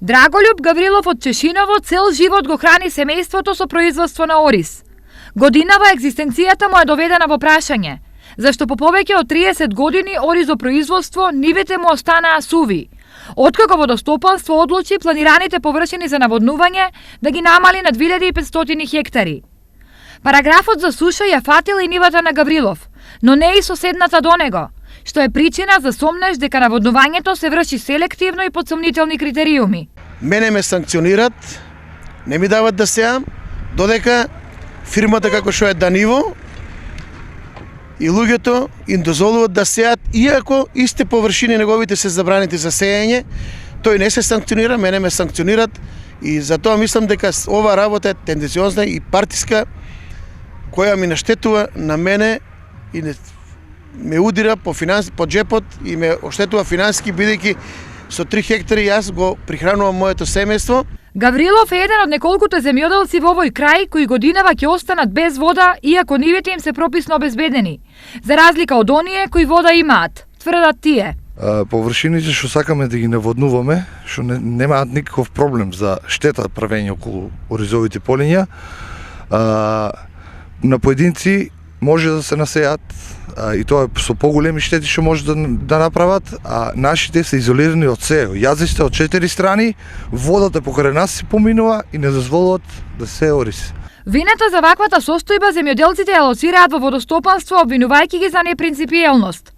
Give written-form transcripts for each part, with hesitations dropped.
Драголюб Гаврилов од Чешиново цел живот го храни семејството со производство на ориз. Годинава екзистенцијата му е доведена во прашање, зашто по повеќе од 30 години оризопроизводство нивите му останаа суви, откако водостопанство одлучи планираните површини за наводнување да ги намали на 2500 хектари. Параграфот за суша ја фатил и нивата на Гаврилов, но не и соседната до него, што е причина за сомнеш дека наводнувањето се врши селективно и под сомнителни критериуми. Мене ме санкционират, не ми дават да сеам, додека фирмата како што е Даниво и луѓето им дозволуваат да сеат, иако исти површини неговите се забранети за сеење, тој не се санкционира, мене ме санкционират и затоа мислам дека ова работа е тенденциозна и партиска, која ми наштетува на мене и ме удира по джепот и ме оштетува финансиски, бидејќи со 3 хектари јас го прихранувам моето семејство. Гаврилов е еден од неколкуте земјоделци во овој крај кои годинава ќе останат без вода, иако нивите им се прописно обезбедени, за разлика од оние кои вода имаат, тврдат тие. Површините што сакаме да ги наводнуваме, што немаат никаков проблем за штета правење околу оризовите полиња, на поединци може да се насеат и тоа е со поголеми штети што може да направат, а нашите се изолирани од се. Јазисте од 4 страни, водата покрај нас се поминува и не дозволуваат да се ориз. Вината за ваквата состојба земјоделците ја лоцираат во водостопанство, обвинувајќи ги за непринципиелност.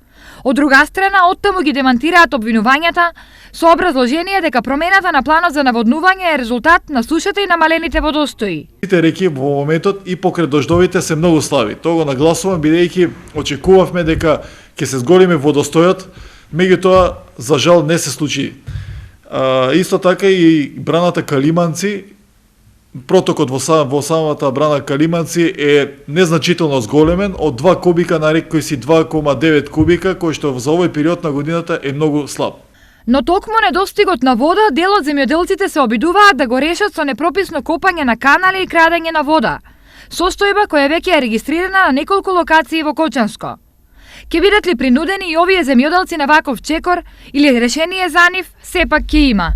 Од друга страна, оттаму ги демантираат обвинувањата со образложение дека промената на планот за наводнување е резултат на сушата и намалените водостои. Сите реки во моментот и покрај дождовите се многу слаби. Тоа го нагласувам бидејќи очекувавме дека ќе се зголеми водостојот, меѓутоа за жал не се случи. Исто така и браната Калиманци, протокот во самата брана Калиманци е незначително зголемен од 2 кубика на рек кој си 2,9 кубика, кој што за овој период на годината е многу слаб. Но токму недостигот на вода, дел од земјоделците се обидуваат да го решат со непрописно копање на канали и крадење на вода, состојба која веќе е регистрирана на неколку локации во Кочанско. Ке бидат ли принудени и овие земјоделци на ваков чекор или решение за нив сепак ќе има?